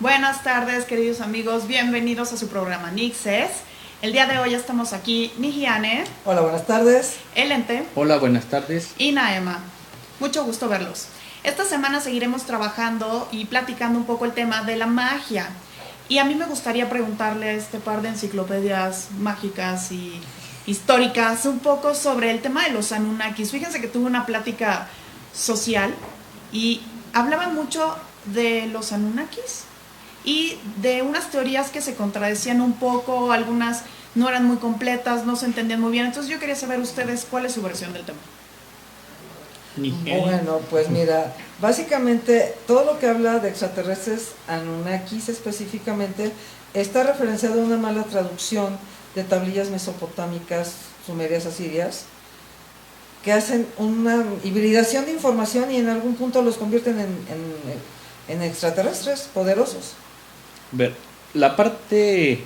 Buenas tardes, queridos amigos, bienvenidos a su programa Nixes. El día de hoy estamos aquí Nihiane. Hola, buenas tardes. Elente. Hola, buenas tardes. Y Naema. Mucho gusto verlos. Esta semana seguiremos trabajando y platicando un poco el tema de la magia. Y a mí me gustaría preguntarle a este par de enciclopedias mágicas y históricas un poco sobre el tema de los Anunnakis. Fíjense que tuve una plática social y hablaban mucho de los Anunnakis y de unas teorías que se contradecían un poco, algunas no eran muy completas, no se entendían muy bien. Entonces yo quería saber ustedes cuál es su versión del tema. Bueno, pues mira, básicamente todo lo que habla de extraterrestres, Anunnakis específicamente, está referenciado a una mala traducción de tablillas mesopotámicas, sumerias, asirias, que hacen una hibridación de información y en algún punto los convierten en extraterrestres poderosos. Ver, la parte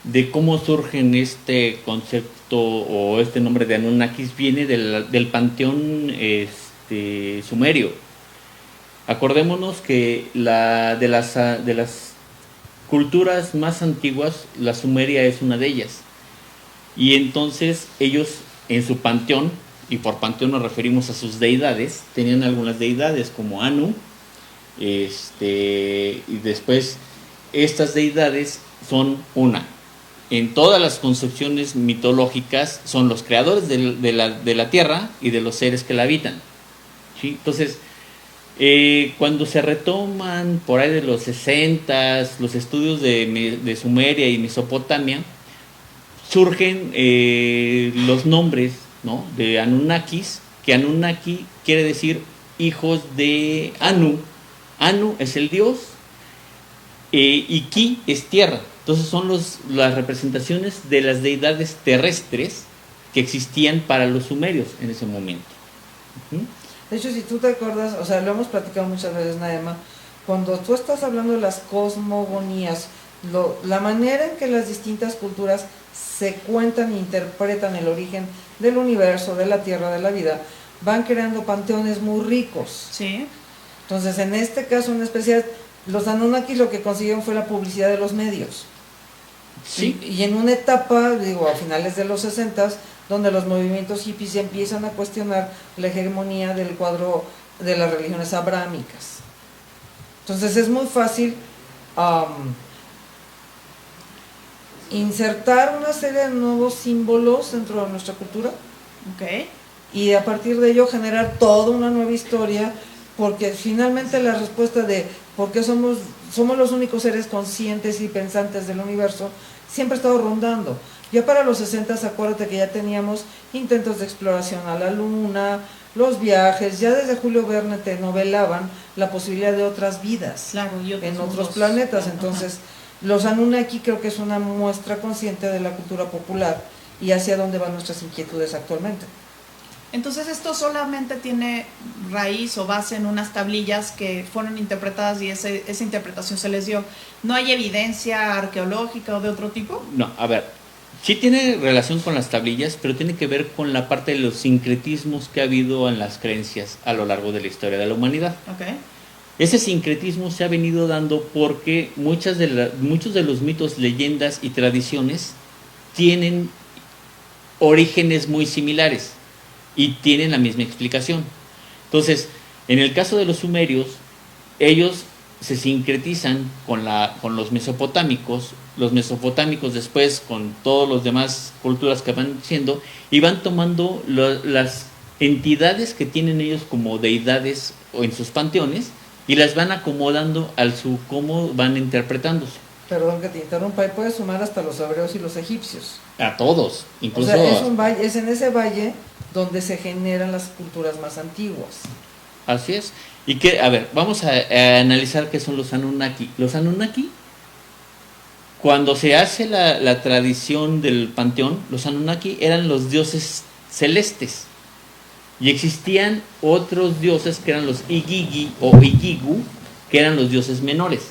de cómo surgen este concepto o este nombre de Anunnakis viene del panteón sumerio. Acordémonos que de las culturas más antiguas, la Sumeria es una de ellas. Y entonces ellos en su panteón, y por panteón nos referimos a sus deidades, tenían algunas deidades como Anu, y después estas deidades son una. En todas las concepciones mitológicas son los creadores de la tierra y de los seres que la habitan, ¿sí? Entonces, cuando se retoman por ahí de los 60 los estudios de Sumeria y Mesopotamia, surgen los nombres, ¿no?, de Anunnakis, que Anunnaki quiere decir hijos de Anu. Anu es el dios, y Ki es tierra. Entonces son las representaciones de las deidades terrestres que existían para los sumerios en ese momento. De hecho, si tú te acuerdas, o sea, lo hemos platicado muchas veces, Naema, cuando tú estás hablando de las cosmogonías, la manera en que las distintas culturas se cuentan e interpretan el origen del universo, de la tierra, de la vida, van creando panteones muy ricos. Sí. Entonces, en este caso en especial, los Anunnakis lo que consiguieron fue la publicidad de los medios. Sí. Y en una etapa, digo, a finales de los 60, donde los movimientos hippies ya empiezan a cuestionar la hegemonía del cuadro de las religiones abrámicas. Entonces es muy fácil insertar una serie de nuevos símbolos dentro de nuestra cultura. Okay. Y a partir de ello generar toda una nueva historia, porque finalmente la respuesta de por qué somos los únicos seres conscientes y pensantes del universo siempre ha estado rondando. Ya para los 60, acuérdate que ya teníamos intentos de exploración a la luna, los viajes, ya desde Julio Verne te novelaban la posibilidad de otras vidas, claro, en otros planetas. Entonces, los Anunnaki creo que es una muestra consciente de la cultura popular y hacia dónde van nuestras inquietudes actualmente. Entonces esto solamente tiene raíz o base en unas tablillas que fueron interpretadas y esa interpretación se les dio. ¿No hay evidencia arqueológica o de otro tipo? No, a ver, sí tiene relación con las tablillas, pero tiene que ver con la parte de los sincretismos que ha habido en las creencias a lo largo de la historia de la humanidad. Okay. Ese sincretismo se ha venido dando porque muchos de los mitos, leyendas y tradiciones tienen orígenes muy similares y tienen la misma explicación. Entonces, en el caso de los sumerios, ellos se sincretizan con los mesopotámicos después con todas las demás culturas que van siendo, y van tomando las entidades que tienen ellos como deidades o en sus panteones y las van acomodando cómo van interpretándose. Perdón que te interrumpa, y puedes sumar hasta los hebreos y los egipcios. A todos, incluso. O sea, es en ese valle donde se generan las culturas más antiguas. Así es. Y que, a ver, vamos a analizar qué son los Anunnaki. Los Anunnaki, cuando se hace la tradición del panteón, los Anunnaki eran los dioses celestes. Y existían otros dioses que eran los Igigi o Igigu, que eran los dioses menores.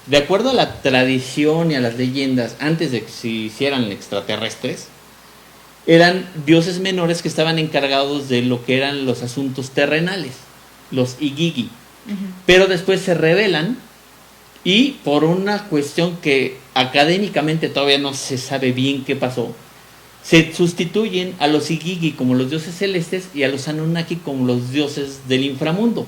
De acuerdo a la tradición y a las leyendas, antes de que se hicieran extraterrestres, eran dioses menores que estaban encargados de lo que eran los asuntos terrenales, los Igigi. Pero después se rebelan Y por una cuestión que académicamente todavía no se sabe bien qué pasó, se sustituyen a los Igigi como los dioses celestes y a los Anunnaki como los dioses del inframundo.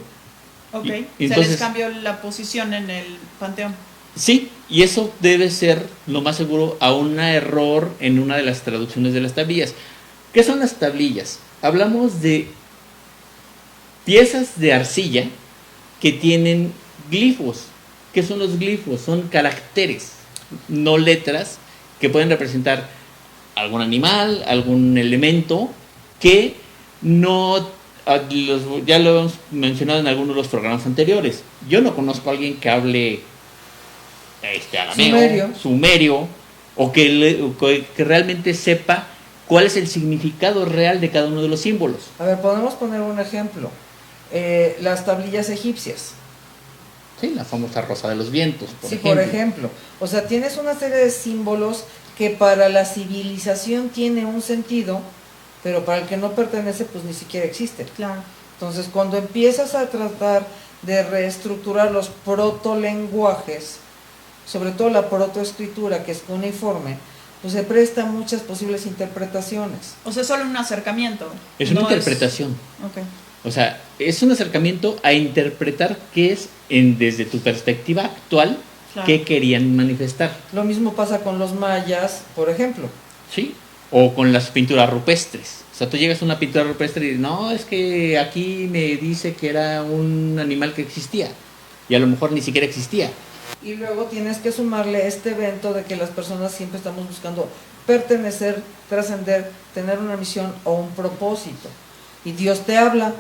Ok, Y se entonces, les cambió la posición en el panteón. sí, y eso debe ser lo más seguro a un error en una de las traducciones de las tablillas. ¿Qué son las tablillas? Hablamos de piezas de arcilla que tienen glifos. ¿Qué son los glifos? Son caracteres, no letras, que pueden representar algún animal, algún elemento que no, ya lo hemos mencionado en algunos de los programas anteriores. Yo no conozco a alguien que hable arameo, sumerio, o que realmente sepa cuál es el significado real de cada uno de los símbolos. A ver, podemos poner un ejemplo. Las tablillas egipcias. Sí, la famosa rosa de los vientos, por ejemplo. O sea, tienes una serie de símbolos que para la civilización tiene un sentido, pero para el que no pertenece, pues ni siquiera existe. Claro. Entonces, cuando empiezas a tratar de reestructurar los protolenguajes, sobre todo la protoescritura, que es cuneiforme, pues se presta a muchas posibles interpretaciones. O sea, es solo un acercamiento. Es una interpretación. Okay. O sea, es un acercamiento a interpretar qué es, desde tu perspectiva actual, claro, qué querían manifestar. Lo mismo pasa con los mayas, por ejemplo. Sí, o con las pinturas rupestres. O sea, tú llegas a una pintura rupestre y dices, no, es que aquí me dice que era un animal que existía. Y a lo mejor ni siquiera existía. Y luego tienes que sumarle este evento de que las personas siempre estamos buscando pertenecer, trascender, tener una misión o un propósito. Y Dios te habla,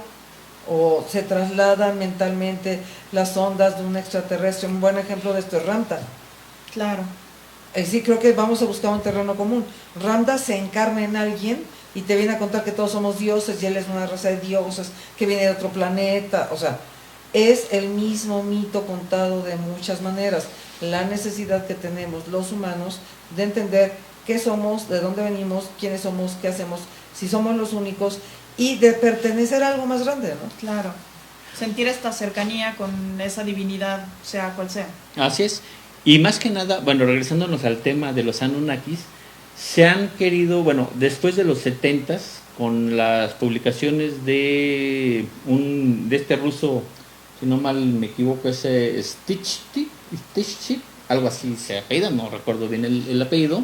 o se trasladan mentalmente las ondas de un extraterrestre. Un buen ejemplo de esto es Ramta. Claro. Sí, creo que vamos a buscar un terreno común. Ramta se encarna en alguien y te viene a contar que todos somos dioses y él es una raza de dioses que viene de otro planeta. O sea, es el mismo mito contado de muchas maneras. La necesidad que tenemos los humanos de entender qué somos, de dónde venimos, quiénes somos, qué hacemos, si somos los únicos, y de pertenecer a algo más grande, ¿no? Claro. Sentir esta cercanía con esa divinidad, sea cual sea. Así es. Y más que nada, bueno, regresándonos al tema de los Anunnakis, se han querido, bueno, después de los 70s, con las publicaciones de este ruso, si no mal me equivoco, es Stitch, algo así se apellida, no recuerdo bien el apellido,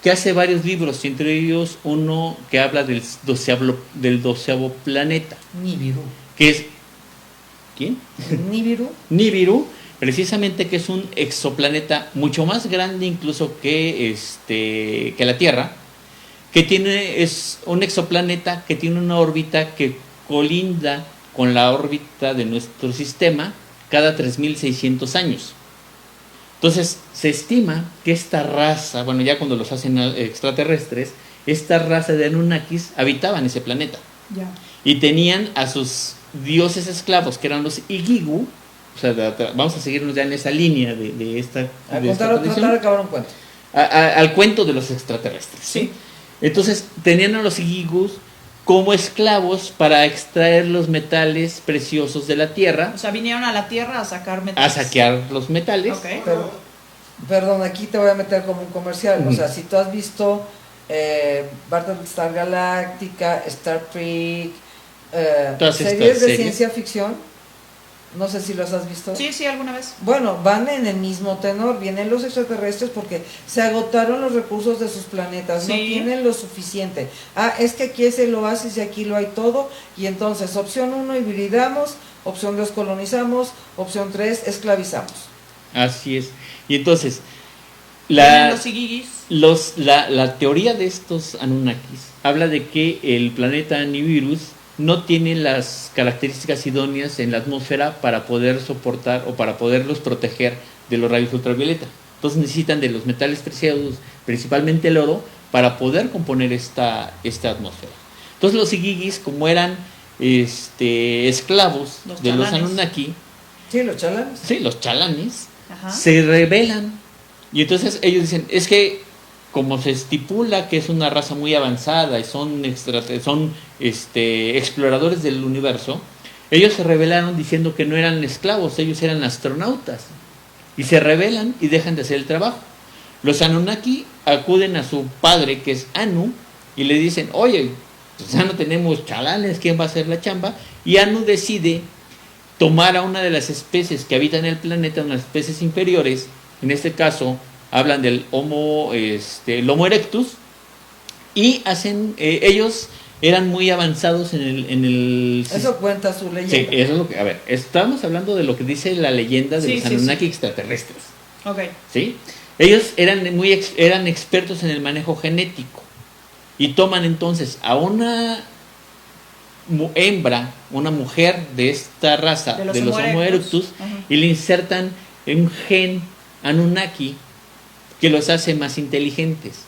que hace varios libros, y entre ellos uno que habla del 12º planeta. Nibiru. Que es... ¿Quién? Nibiru, precisamente, que es un exoplaneta mucho más grande incluso que la Tierra, que es un exoplaneta que tiene una órbita que colinda con la órbita de nuestro sistema cada 3.600 años. Entonces, se estima que esta raza, bueno, ya cuando los hacen extraterrestres, esta raza de Anunnakis habitaban ese planeta. Ya. Y tenían a sus dioses esclavos, que eran los Igigu. O sea, vamos a seguirnos ya en esa línea de esta tratar de acabar un cuento. Al cuento de los extraterrestres. Sí. Entonces, tenían a los Igigus como esclavos para extraer los metales preciosos de la Tierra. O sea, vinieron a la Tierra a sacar metales. A saquear los metales. Okay. Perdón, aquí te voy a meter como un comercial. O sea, si tú has visto Battlestar Galactica, Star Trek, series de ciencia ficción, no sé si los has visto. Sí, alguna vez. Bueno, van en el mismo tenor. Vienen los extraterrestres porque se agotaron los recursos de sus planetas, sí. No tienen lo suficiente. Es que aquí es el oasis y aquí lo hay todo. Y entonces, opción 1, hibridamos. Opción 2, colonizamos. Opción 3, esclavizamos. Así es. Y entonces, los Igigis. La teoría de estos Anunnakis habla de que el planeta Nibiru no tiene las características idóneas en la atmósfera para poder soportar o para poderlos proteger de los rayos ultravioleta. Entonces necesitan de los metales preciados, principalmente el oro, para poder componer esta atmósfera. Entonces los Igigis, como eran esclavos de los Anunnaki, los chalanes, se rebelan. Y entonces ellos dicen, es que como se estipula que es una raza muy avanzada y son exploradores del universo, ellos se rebelaron diciendo que no eran esclavos, ellos eran astronautas. y se rebelan y dejan de hacer el trabajo. Los Anunnaki acuden a su padre, que es Anu, y le dicen, oye, pues ya no tenemos chalales, ¿quién va a hacer la chamba? Y Anu decide tomar a una de las especies que habitan el planeta, unas especies inferiores, en este caso hablan del el Homo erectus, y hacen, ellos eran muy avanzados en el Eso cuenta su leyenda. Sí, eso es lo que, a ver, estamos hablando de lo que dice la leyenda de los Anunnaki extraterrestres. Ok. ¿Sí? Ellos eran expertos en el manejo genético y toman entonces a una hembra, una mujer de esta raza, de los Homo erectus, y le insertan un gen Anunnaki que los hace más inteligentes,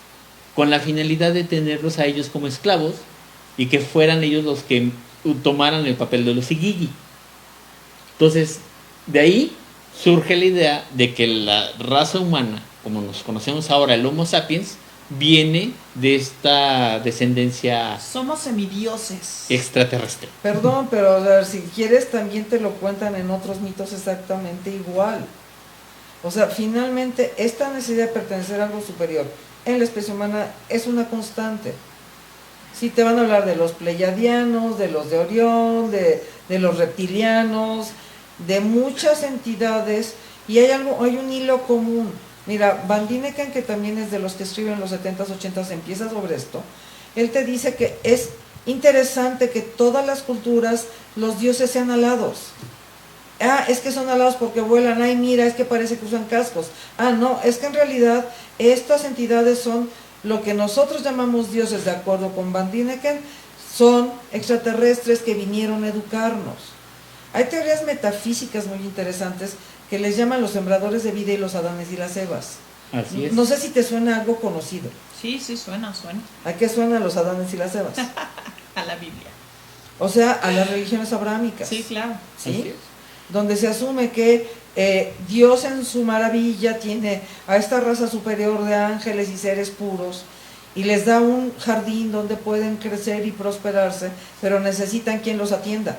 con la finalidad de tenerlos a ellos como esclavos y que fueran ellos los que tomaran el papel de los Igigi. Entonces, de ahí surge la idea de que la raza humana, como nos conocemos ahora, el Homo sapiens, viene de esta descendencia... Somos semidioses. Extraterrestre. Perdón, pero a ver, si quieres también te lo cuentan en otros mitos exactamente igual. O sea, finalmente esta necesidad de pertenecer a algo superior en la especie humana es una constante. Sí, te van a hablar de los pleiadianos, de los de Orión, de los reptilianos, de muchas entidades, y hay un hilo común. Mira, Van Diniken, que también es de los que escriben en los 70s, 80s, empieza sobre esto. Él te dice que es interesante que todas las culturas, los dioses sean alados. Ah, es que son alados porque vuelan. Ay, mira, es que parece que usan cascos. Ah, no, es que en realidad estas entidades son lo que nosotros llamamos dioses, de acuerdo con Van Diniken, son extraterrestres que vinieron a educarnos. Hay teorías metafísicas muy interesantes que les llaman los sembradores de vida y los Adanes y las Evas. Así es. No sé si te suena algo conocido. Sí, suena. ¿A qué suenan los Adanes y las Evas? A la Biblia. O sea, a las religiones abrámicas. Sí, claro. ¿Sí? Donde se asume que Dios en su maravilla tiene a esta raza superior de ángeles y seres puros y les da un jardín donde pueden crecer y prosperarse, pero necesitan quien los atienda.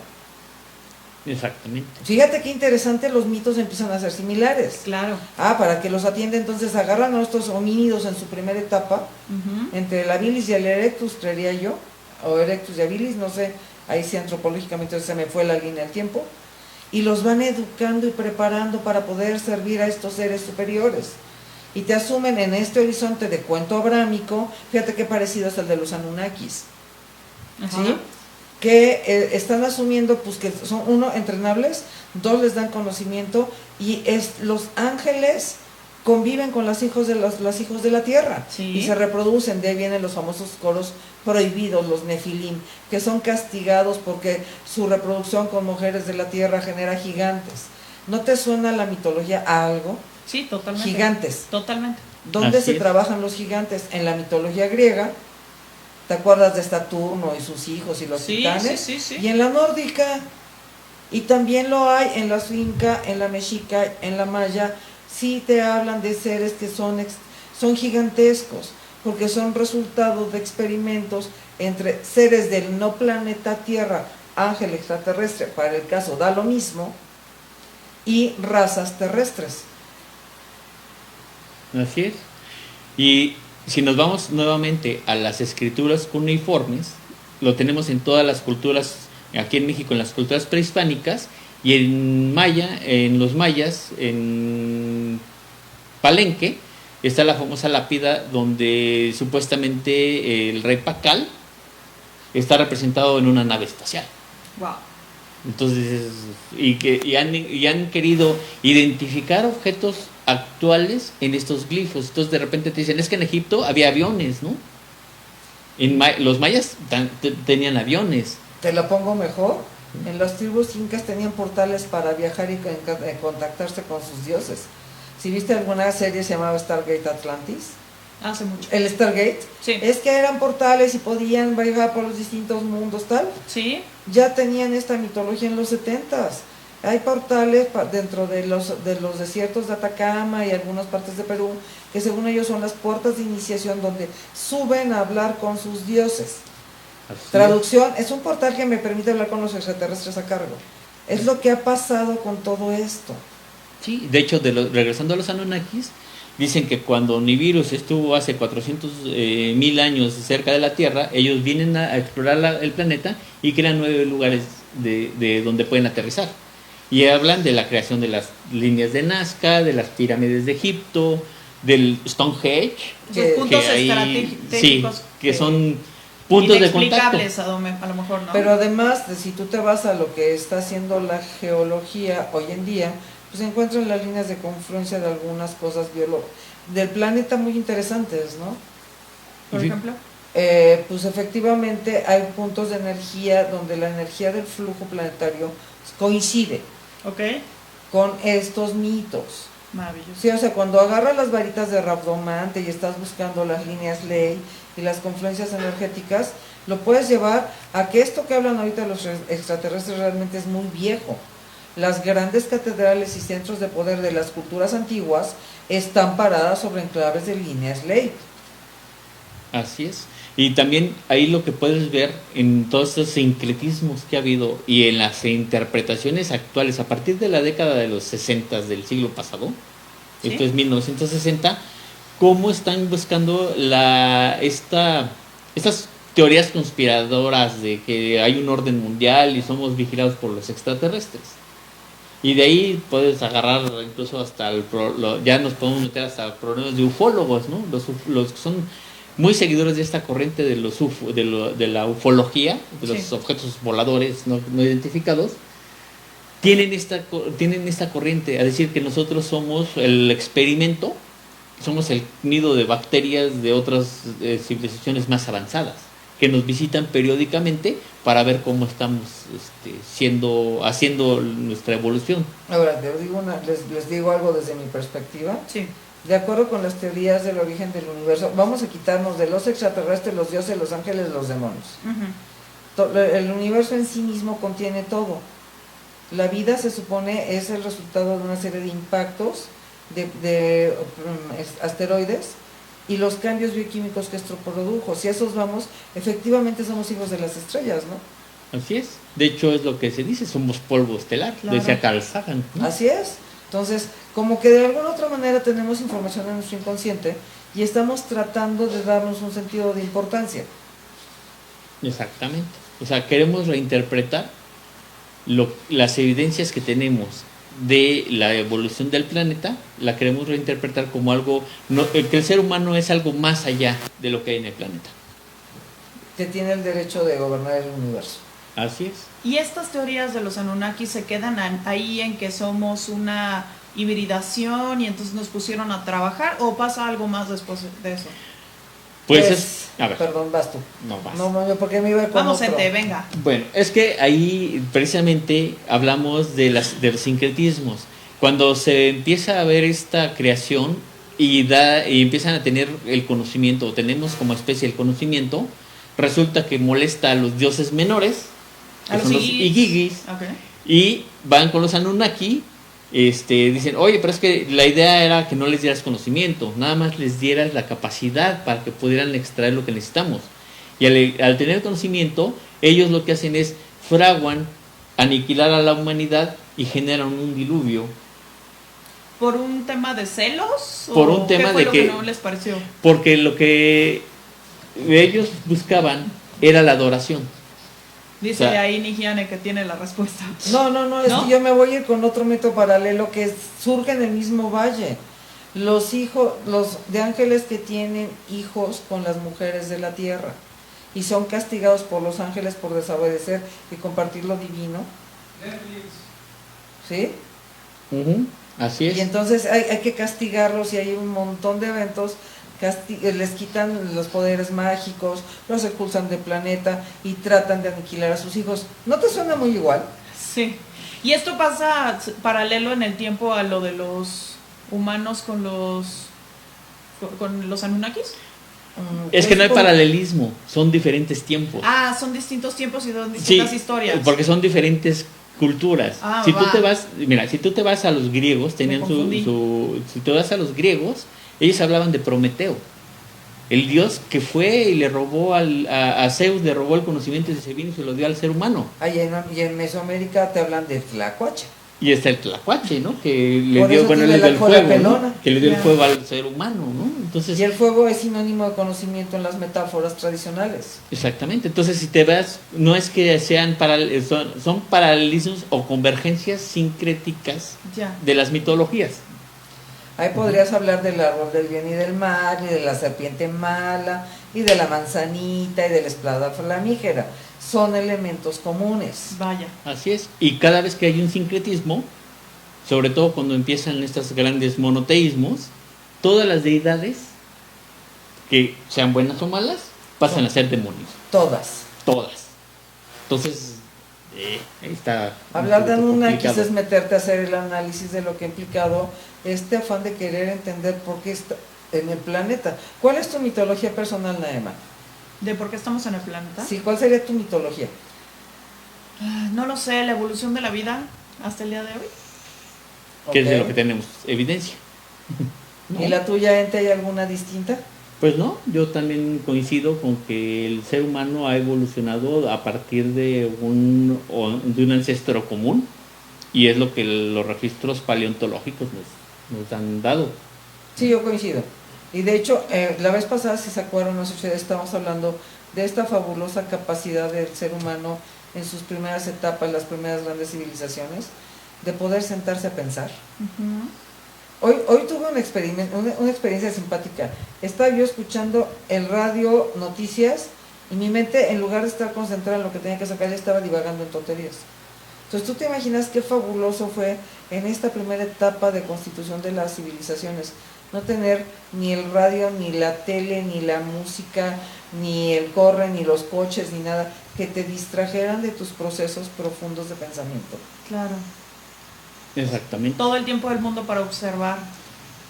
Exactamente. Fíjate qué interesante, los mitos empiezan a ser similares. Claro. Ah, para que los atienda, entonces agarran a estos homínidos en su primera etapa, entre el habilis y el erectus, creería yo, o erectus y habilis, no sé, ahí sí antropológicamente se me fue la línea del tiempo, y los van educando y preparando para poder servir a estos seres superiores. Y te asumen en este horizonte de cuento abrámico, fíjate qué parecido es el de los Anunnakis. ¿Sí? Que están asumiendo pues que son, uno, entrenables, dos, les dan conocimiento, y los ángeles conviven con los hijos de la tierra, y se reproducen. De ahí vienen los famosos coros prohibidos, los nefilim, que son castigados porque su reproducción con mujeres de la tierra genera gigantes. ¿No te suena la mitología a algo? Sí, totalmente. Gigantes. Totalmente. ¿Dónde Así se es. trabajan los gigantes? En la mitología griega. ¿Te acuerdas de Saturno y sus hijos y los titanes? Sí. Y en la nórdica, y también lo hay en la suinca, en la mexica, en la maya. Sí te hablan de seres que son gigantescos, porque son resultado de experimentos entre seres del no planeta Tierra, ángel extraterrestre, para el caso da lo mismo, y razas terrestres. Así es. Y si nos vamos nuevamente a las escrituras cuneiformes, lo tenemos en todas las culturas, aquí en México en las culturas prehispánicas, y en los mayas, en Palenque, está la famosa lápida donde supuestamente el rey Pacal está representado en una nave espacial. Wow. Entonces, y han querido identificar objetos actuales en estos glifos. Entonces de repente te dicen, es que en Egipto había aviones, ¿no? Los mayas tenían aviones. Te lo pongo mejor. En las tribus incas tenían portales para viajar y contactarse con sus dioses. Si viste alguna serie se llamaba Stargate Atlantis, Hace mucho. el Stargate, Sí. es que eran portales y podían viajar por los distintos mundos, tal. Sí. Ya tenían esta mitología en los 70s. Hay portales dentro de los desiertos de Atacama y algunas partes de Perú, que según ellos son las puertas de iniciación donde suben a hablar con sus dioses. Así Traducción, es un portal que me permite hablar con los extraterrestres a cargo. Es lo que ha pasado con todo esto. Sí, de hecho, regresando a los Anunnakis, dicen que cuando Nibiru estuvo hace 400.000 años cerca de la Tierra, ellos vienen a explorar el planeta y crean 9 lugares de donde pueden aterrizar. Y hablan de la creación de las líneas de Nazca, de las pirámides de Egipto, del Stonehenge. Esos puntos sí, estratégicos que son puntos de contacto. inexplicables a lo mejor, ¿no? Pero además, si tú te vas a lo que está haciendo la geología hoy en día, pues se encuentran las líneas de confluencia de algunas cosas del planeta muy interesantes, ¿no? Por ejemplo. Pues efectivamente hay puntos de energía donde la energía del flujo planetario coincide con estos mitos. Maravilloso. Sí, o sea, cuando agarras las varitas de Rhabdomante y estás buscando las líneas ley y las confluencias energéticas, lo puedes llevar a que esto que hablan ahorita los extraterrestres realmente es muy viejo. Las grandes catedrales y centros de poder de las culturas antiguas están paradas sobre enclaves de líneas ley. Así es. Y también ahí lo que puedes ver en todos estos sincretismos que ha habido y en las interpretaciones actuales a partir de la década de los 60 del siglo pasado, ¿sí? Esto es 1960, cómo están buscando estas teorías conspiradoras de que hay un orden mundial y somos vigilados por los extraterrestres. Y de ahí puedes agarrar incluso hasta ya nos podemos meter hasta problemas de ufólogos, ¿no? Los que son muy seguidores de esta corriente de los de la ufología, de los objetos voladores no identificados, tienen esta corriente a decir que nosotros somos el experimento, somos el nido de bacterias de otras civilizaciones más avanzadas, que nos visitan periódicamente para ver cómo estamos haciendo nuestra evolución. Ahora, les digo algo desde mi perspectiva. Sí. De acuerdo con las teorías del origen del universo, vamos a quitarnos de los extraterrestres, los dioses, los ángeles, los demonios. El universo en sí mismo contiene todo. La vida, se supone, es el resultado de una serie de impactos de asteroides y los cambios bioquímicos que esto produjo. Si a esos vamos, efectivamente somos hijos de las estrellas, ¿no? Así es. De hecho, es lo que se dice, somos polvo estelar, claro. Decía Carl Sagan, ¿no? Así es. Entonces, como que de alguna otra manera tenemos información en nuestro inconsciente y estamos tratando de darnos un sentido de importancia. Exactamente. O sea, queremos reinterpretar las evidencias que tenemos de la evolución del planeta, la queremos reinterpretar como algo, que el ser humano es algo más allá de lo que hay en el planeta. Que tiene el derecho de gobernar el universo. Así es. ¿Y estas teorías de los Anunnaki se quedan ahí en que somos una hibridación y entonces nos pusieron a trabajar o pasa algo más después de eso? Pues a ver. Perdón, vas tú. No, vas. No, yo porque me iba con Vamos, otro. Ente, venga. Bueno, es que ahí precisamente hablamos de los sincretismos. Cuando se empieza a ver esta creación y empiezan a tener el conocimiento, o tenemos como especie el conocimiento, resulta que molesta a los dioses menores, que son los Igigis, y van con los Anunnaki, dicen, oye, pero es que la idea era que no les dieras conocimiento, nada más les dieras la capacidad para que pudieran extraer lo que necesitamos. Y al tener conocimiento, ellos lo que hacen es fraguan, aniquilar a la humanidad y generan un diluvio. ¿Por un tema de celos? Por un tema ¿qué fue de lo que no les pareció? Porque lo que ellos buscaban era la adoración. Dice ahí Nihiane que tiene la respuesta. No, es que yo me voy a ir con otro método paralelo que surge en el mismo valle. Los de ángeles que tienen hijos con las mujeres de la tierra y son castigados por los ángeles por desobedecer y compartir lo divino. ¿Sí? Así es. Y entonces hay que castigarlos y hay un montón de eventos. Les quitan los poderes mágicos, los expulsan del planeta y tratan de aniquilar a sus hijos. ¿No te suena muy igual? Sí. ¿Y esto pasa paralelo en el tiempo a lo de los humanos con los Anunnakis? Es que no hay paralelismo, son diferentes tiempos. Ah, son distintos tiempos y son distintas historias. Porque son diferentes culturas. Si tú te vas a los griegos, tenían si tú vas a los griegos, ellos hablaban de Prometeo, el dios que fue y le robó a Zeus, le robó el conocimiento y se vino y se lo dio al ser humano. Y en Mesoamérica te hablan de Tlacuache. Y está el tlacuache, ¿no? Que le Por dio, eso bueno, tiene le dio la el cola fuego, pelona. ¿no? Que le dio el Ya. fuego al ser humano, ¿no? Entonces, Y el fuego es sinónimo de conocimiento en las metáforas tradicionales. exactamente. Entonces, si te vas, no es que sean son paralelismos o convergencias sincréticas Ya. de las mitologías. Ahí podrías hablar del árbol del bien y del mal, y de la serpiente mala, y de la manzanita, y de la espada flamígera. Son elementos comunes. Vaya. Así es. Y cada vez que hay un sincretismo, sobre todo cuando empiezan estos grandes monoteísmos, todas las deidades, que sean buenas o malas, pasan a ser demonios. Todas. Todas. Entonces, ahí está. Hablar de un poquito Anunnakis complicado. es meterte a hacer el análisis de lo que ha implicado este afán de querer entender por qué está en el planeta. ¿Cuál es tu mitología personal, Naema? ¿De por qué estamos en el planeta? Sí, ¿cuál sería tu mitología? No lo sé, la evolución de la vida hasta el día de hoy. Que es de Ok. lo que tenemos evidencia. ¿No? ¿Y la tuya, Ente, hay alguna distinta? Pues no, yo también coincido con que el ser humano ha evolucionado a partir de de un ancestro común, y es lo que los registros paleontológicos nos han dado. Sí, yo coincido. Y de hecho, la vez pasada, si se acuerdan, no sé si ustedes, estábamos hablando de esta fabulosa capacidad del ser humano en sus primeras etapas, las primeras grandes civilizaciones, de poder sentarse a pensar. Ujú. Hoy tuve una experiencia simpática. Estaba yo escuchando el radio noticias y mi mente, en lugar de estar concentrada en lo que tenía que sacar, ya estaba divagando en tonterías. Entonces, ¿tú te imaginas qué fabuloso fue en esta primera etapa de constitución de las civilizaciones? No tener ni el radio, ni la tele, ni la música, ni el corre, ni los coches, ni nada, que te distrajeran de tus procesos profundos de pensamiento. Claro. Exactamente. Todo el tiempo del mundo para observar.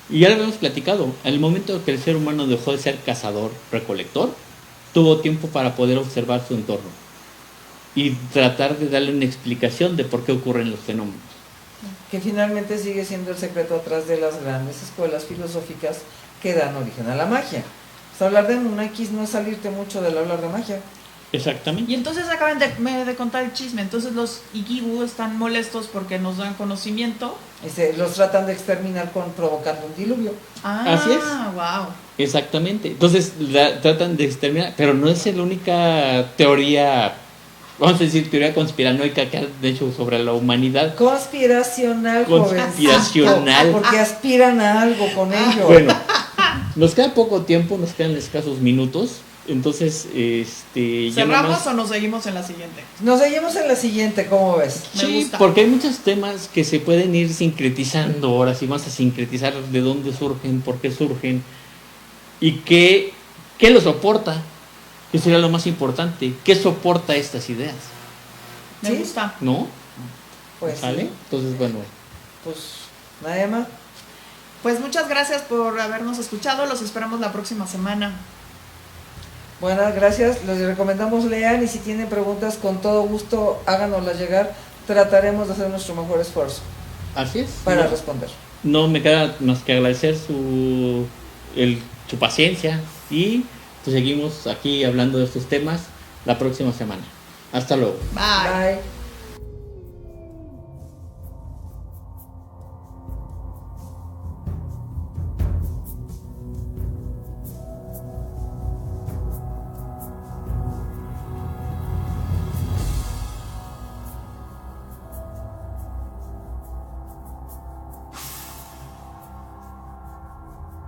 Y ya lo habíamos platicado, en el momento que el ser humano dejó de ser cazador-recolector, tuvo tiempo para poder observar su entorno y tratar de darle una explicación de por qué ocurren los fenómenos. Que finalmente sigue siendo el secreto atrás de las grandes escuelas filosóficas que dan origen a la magia. Pues hablar de Anunnakis no es salirte mucho del hablar de magia. Exactamente. Y entonces acaban de contar el chisme. Entonces los Ikibu están molestos porque nos dan conocimiento. Y los tratan de exterminar provocando un diluvio. Así es. Wow. Exactamente. Entonces tratan de exterminar, pero no es la única teoría, vamos a decir, teoría conspiranoica que han hecho sobre la humanidad. Conspiracional, Conspiracional. jovencito, porque aspiran a algo con ello. Bueno, nos queda poco tiempo, nos quedan escasos minutos. Entonces, ya ¿Cerramos nomás- o nos seguimos en la siguiente? Nos seguimos en la siguiente, ¿cómo ves? Me Sí, gusta. porque hay muchos temas que se pueden ir sincretizando. Ahora sí vamos a sincretizar de dónde surgen, por qué surgen y qué lo soporta, que sería lo más importante. ¿Qué soporta estas ideas? Me ¿Sí? gusta. ¿No? Pues, ¿Sale? sí. Entonces, bueno, Pues, Naema, Pues muchas gracias por habernos escuchado. Los esperamos la próxima semana. buenas gracias. Les recomendamos lean y si tienen preguntas, con todo gusto háganoslas llegar. Trataremos de hacer nuestro mejor esfuerzo así es. para No, responder. no me queda más que agradecer su paciencia y pues seguimos aquí hablando de estos temas la próxima semana. Hasta luego. Bye. Bye.